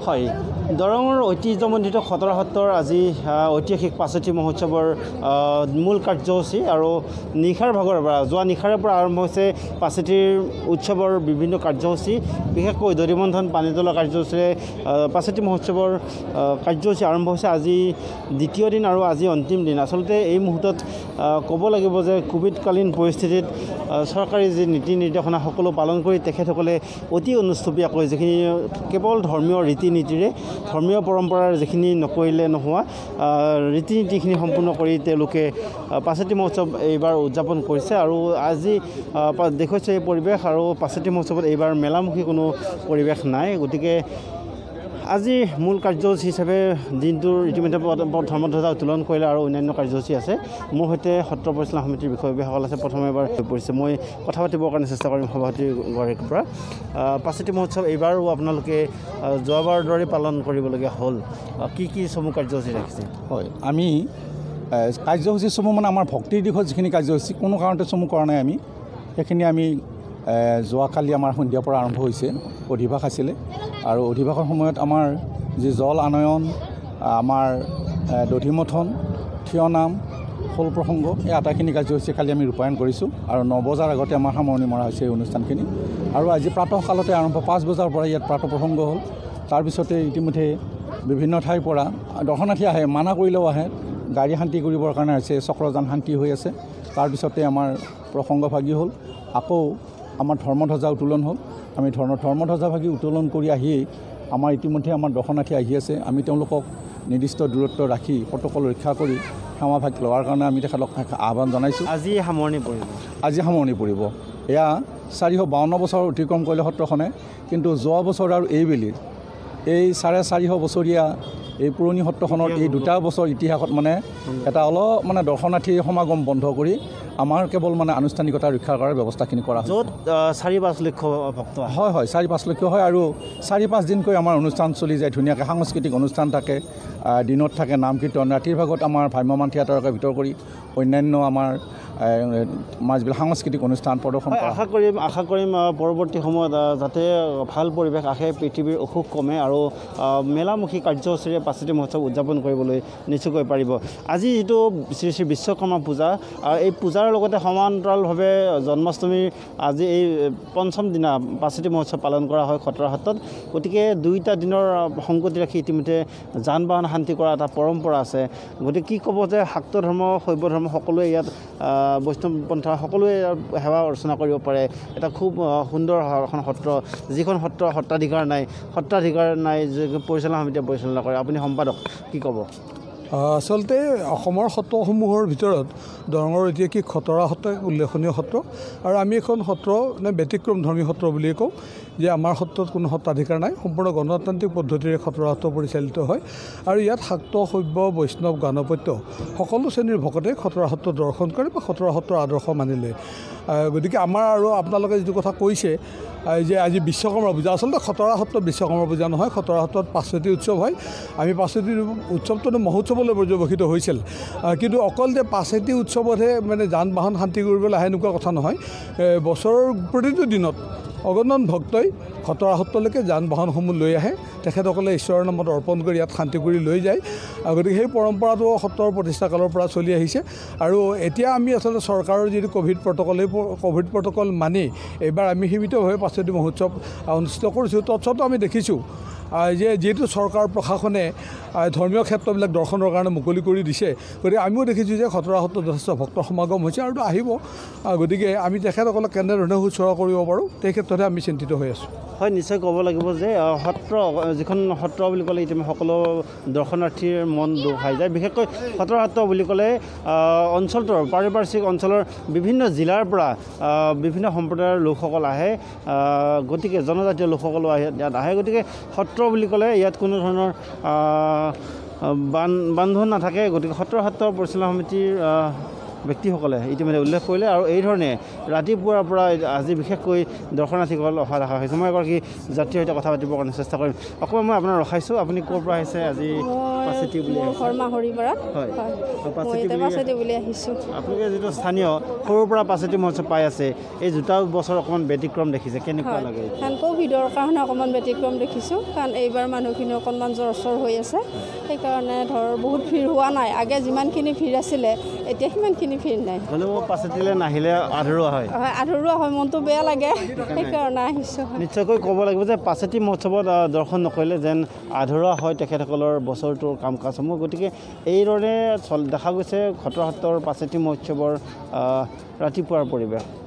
হয় দৰঙৰ ঐতিহ্যমণ্ডিত খতৰা সত্ৰৰ আজি ঐতিহাসিক পাচেতি মহোৎসৱৰ মূল কাৰ্যসূচী আৰু নিশাৰ ভাগৰ পৰা যোৱা নিশাৰে পৰা আৰম্ভ হৈছে পাচেতিৰ উৎসৱৰ বিভিন্ন কাৰ্যসূচী বিশেষকৈ দধিমন্থন পানী তোলা কাৰ্যসূচীৰে পাচেতি মহোৎসৱৰ কাৰ্যসূচী আৰম্ভ হৈছে আজি দ্বিতীয় দিন আৰু আজি অন্তিম দিন আচলতে এই মুহূৰ্তত ক'ব লাগিব যে কোভিডকালীন পৰিস্থিতিত চৰকাৰী যি নীতি নিৰ্দেশনা সকলো পালন কৰি তেখেতসকলে অতি অনুষ্টুপীয়াকৈ যিখিনি কেৱল ধৰ্মীয় ৰীতি নীতিৰে ধৰ্মীয় পৰম্পৰাৰ যিখিনি নকৰিলে নোহোৱা ৰীতি নীতিখিনি সম্পূৰ্ণ কৰি তেওঁলোকে পাচেতি মহোৎসৱ এইবাৰ উদযাপন কৰিছে আৰু আজি দেখুৱাইছে এই পৰিৱেশ আৰু পাচেতি মহোৎসৱত এইবাৰ মেলামুখী কোনো পৰিৱেশ নাই গতিকে আজি মূল কাৰ্যসূচী হিচাপে দিনটোৰ ইতিমধ্যে ধৰ্মধ্বজা উত্তোলন কৰিলে আৰু অন্যান্য কাৰ্যসূচী আছে মোৰ সৈতে সত্ৰ পৰিচালনা সমিতিৰ বিষয়ববীয়াসকল আছে প্ৰথমে এবাৰ হৈ পৰিছে মই কথা পাতিবৰ কাৰণে চেষ্টা কৰিম সভাপতিগৰাকীৰ পৰা পাচেতি মহোৎসৱ এইবাৰো আপোনালোকে যোৱাবাৰ দৰে পালন কৰিবলগীয়া হ'ল কি চমু কাৰ্যসূচী ৰাখিছে হয় আমি কাৰ্যসূচীসমূহ মানে আমাৰ ভক্তিৰ দিশত যিখিনি কাৰ্যসূচী কোনো কাৰণতে চমু কৰা নাই আমি সেইখিনি আমি যোৱাকালি আমাৰ সন্ধিয়াৰ পৰা আৰম্ভ হৈছে অধিবাস আছিলে আৰু অধিবাসৰ সময়ত আমাৰ যি জল আনয়ন আমাৰ দধিমথন থিয় নাম খোল প্ৰসংগ এই আটাইখিনি কাৰ্যসূচী কালি আমি ৰূপায়ণ কৰিছোঁ আৰু 9 বজাৰ আগতে আমাৰ সামৰণি মৰা হৈছে এই অনুষ্ঠানখিনি আৰু আজি প্ৰাতঃকালতে আৰম্ভ 5 বজাৰ পৰা ইয়াত প্ৰাতঃ প্ৰসংগ হ'ল তাৰপিছতে ইতিমধ্যে বিভিন্ন ঠাইৰ পৰা দৰ্শনাৰ্থী আহে মানা কৰিলেও আহে গাড়ী শান্তি কৰিবৰ কাৰণে হৈছে চক্ৰযান শান্তি হৈ আছে তাৰপিছতে আমাৰ প্ৰসংগভাগী হ'ল আকৌ আমাৰ ধৰ্মধ্বজা উত্তোলন হ'ল আমি ধৰ্মধ্বজাভাগী উত্তোলন কৰি আহিয়েই আমাৰ ইতিমধ্যে আমাৰ দৰ্শনাৰ্থী আহি আছে আমি তেওঁলোকক নিৰ্দিষ্ট দূৰত্ব ৰাখি প্ৰট'কল ৰক্ষা কৰি সেৱাভাগ লোৱাৰ কাৰণে আমি তেখেতক আহ্বান জনাইছোঁ আজি সামৰণি পৰিব এয়া 452 বছৰ অতিক্ৰম কৰিলে সত্ৰখনে কিন্তু যোৱা বছৰ আৰু এইবেলি এই 450 বছৰীয়া এই পুৰণি সত্ৰখনৰ এই 2 বছৰ ইতিহাসত মানে এটা অলপ মানে দৰ্শনাৰ্থী সমাগম বন্ধ কৰি আমাৰ কেৱল মানে আনুষ্ঠানিকতা ৰক্ষা কৰাৰ ব্যৱস্থাখিনি কৰা য'ত 4-5 লক্ষ ভক্ত হয় 4-5 লক্ষ হয় আৰু 4-5 দিনকৈ আমাৰ অনুষ্ঠান চলি যায় ধুনীয়াকৈ সাংস্কৃতিক অনুষ্ঠান থাকে দিনত থাকে নাম কীৰ্তন ৰাতিৰ ভাগত আমাৰ ভ্ৰাম্যমান থিয়েটাৰকে ভিতৰ কৰি অন্যান্য আমাৰ মাজবিলাক সাংস্কৃতিক অনুষ্ঠান প্ৰদৰ্শন কৰা আশা কৰিম পৰৱৰ্তী সময়ত যাতে ভাল পৰিৱেশ আহে পৃথিৱীৰ অসুখ কমে আৰু মেলামুখী কাৰ্যসূচীৰে পাচেতি মহোৎসৱ উদযাপন কৰিবলৈ নিশ্চয়কৈ পাৰিব আজি যিটো শ্ৰী শ্ৰী বিশ্বকৰ্মা পূজা এই পূজাৰ লগতে সমান্তৰালভাৱে জন্মাষ্টমীৰ আজি এই পঞ্চম দিনা পাচেতি মহোৎসৱ পালন কৰা হয় খতৰা সত্ৰত গতিকে দুয়োটা দিনৰ সংগতি ৰাখি ইতিমধ্যে যান বাহন শান্তি কৰা এটা পৰম্পৰা আছে গতিকে কি ক'ব যে শাক্ত ধৰ্ম শৈৱ ধৰ্ম সকলোৱে ইয়াত বৈষ্ণৱ পন্থা সকলোৱে সেৱা অৰ্চনা কৰিব পাৰে এটা খুব সুন্দৰ এখন সত্ৰ যিখন সত্ৰাধিকাৰ নাই যে পৰিচালনা সমিতিয়ে পৰিচালনা কৰে আপুনি সম্পাদক কি ক'ব আচলতে অসমৰ সত্ৰসমূহৰ ভিতৰত দৰঙৰ ঐতিহাসিক খতৰা সত্ৰ এক উল্লেখনীয় সত্ৰ আৰু আমি এখন সত্ৰ ব্যতিক্ৰম ধৰ্মী সত্ৰ বুলিয়ে কওঁ যে আমাৰ সত্ৰত কোনো সত্ৰাধিকাৰ নাই সম্পূৰ্ণ গণতান্ত্ৰিক পদ্ধতিৰে খতৰা সত্ৰ পৰিচালিত হয় আৰু ইয়াত শাক্ত শৈৱ বৈষ্ণৱ গাণপত্য সকলো শ্ৰেণীৰ ভকতে খতৰা সত্ৰ দৰ্শন কৰে বা খতৰা সত্ৰৰ আদৰ্শ মানি লয় গতিকে আমাৰ আৰু আপোনালোকে যিটো কথা কৈছে যে আজি বিশ্বকৰ্মা পূজা আচলতে খতৰা সত্ৰত বিশ্বকৰ্মা পূজা নহয় খতৰা সত্ৰত পাচেতি উৎসৱ হয় আমি পাচেতি উৎসৱটো মহোৎসৱলৈ পৰ্যবেক্ষিত হৈছিল কিন্তু অকল যে পাচেতি উৎসৱতহে মানে যান বাহন শান্তি কৰিবলৈ আহে এনেকুৱা কথা নহয় বছৰৰ প্ৰতিটো দিনত অগণন ভক্তই খতৰা সত্ৰলৈকে যান বাহনসমূহ লৈ আহে তেখেতসকলে ঈশ্বৰৰ নামত অৰ্পণ কৰি ইয়াত শান্তি কৰি লৈ যায় গতিকে সেই পৰম্পৰাটো সত্ৰৰ প্ৰতিষ্ঠা কালৰ পৰা চলি আহিছে আৰু এতিয়া আমি আচলতে চৰকাৰৰ যিটো ক'ভিড প্ৰট'কল মানি এইবাৰ আমি সীমিতভাৱে পাচেতি মহোৎসৱ অনুষ্ঠিত কৰিছোঁ তৎসত্ত্বেও আমি দেখিছোঁ যে যিহেতু চৰকাৰ প্ৰশাসনে ধৰ্মীয় ক্ষেত্ৰবিলাক দৰ্শনৰ কাৰণে মুকলি কৰি দিছে গতিকে আমিও দেখিছোঁ যে খতৰা সত্ৰত যথেষ্ট ভক্ত সমাগম হৈছে আৰু আহিব গতিকে আমি তেখেতসকলক কেনেধৰণে শুশ্ৰূষা কৰিব পাৰোঁ সেই ক্ষেত্ৰতে আমি চিন্তিত হৈ আছোঁ হয় নিশ্চয় ক'ব লাগিব যে সত্ৰ যিখন সত্ৰ বুলি ক'লে ইতিমধ্যে সকলো দৰ্শনাৰ্থীৰ মন দুখাই যায় বিশেষকৈ খতৰা সত্ৰ বুলি ক'লে অঞ্চলটোৰ পাৰিপাৰ্শ্বিক অঞ্চলৰ বিভিন্ন জিলাৰ পৰা বিভিন্ন সম্প্ৰদায়ৰ লোকসকল আহে গতিকে জনজাতীয় লোকসকলো ইয়াত আহে গতিকে সত্ৰ বুলি ক'লে ইয়াত কোনো ধৰণৰ বান্ধোন নাথাকে গতিকে সত্ৰ পৰিচালনা সমিতিৰ ব্যক্তিসকলে ইতিমধ্যে উল্লেখ কৰিলে আৰু এই ধৰণে ৰাতিপুৱাৰ পৰা আজি বিশেষকৈ দৰ্শনাৰ্থীসকল অহা দেখা হৈছে মই এগৰাকী যাত্ৰীৰ সৈতে কথা পাতিবৰ কাৰণে চেষ্টা কৰিম অকণমান মই আপোনাক ৰখাইছোঁ আপুনি ক'ৰ পৰা আহিছে আজি পাচিটি বুলি ঘৰ মাহৰিপাৰাত হয় পাচিটি বুলি আহিছোঁ আপোনালোকে যিটো স্থানীয় সৰুৰ পৰা পাচিটি মহোৎসৱ পাই আছে এই দুটা বছৰ অকণমান ব্যতিক্ৰম দেখিছে কেনেকুৱা লাগে কাৰণ ক'ভিডৰ কাৰণে অকণমান ব্যতিক্ৰম দেখিছোঁ কাৰণ এইবাৰ মানুহখিনি অকণমান জ্বৰ হৈ আছে সেইকাৰণে ধৰ বহুত ভিৰ হোৱা নাই আগে যিমানখিনি ভিৰ আছিলে এতিয়া সিমানখিনি ভিৰ নাই হ'লেও পাচিটিলৈ নাহিলে আধৰুৱা হয় আধৰুৱা হয় মনটো বেয়া লাগে সেইকাৰণে আহিছোঁ নিশ্চয়কৈ ক'ব লাগিব যে পাচিটি মহোৎসৱত দৰ্শন নকৰিলে যেন আধৰুৱা হয় তেখেতসকলৰ বছৰটোৰ কাম কাজসমূহ গতিকে এইদৰে দেখা গৈছে খটৰা সত্ৰৰ পাচিটি মহোৎসৱৰ ৰাতিপুৱাৰ পৰিৱেশ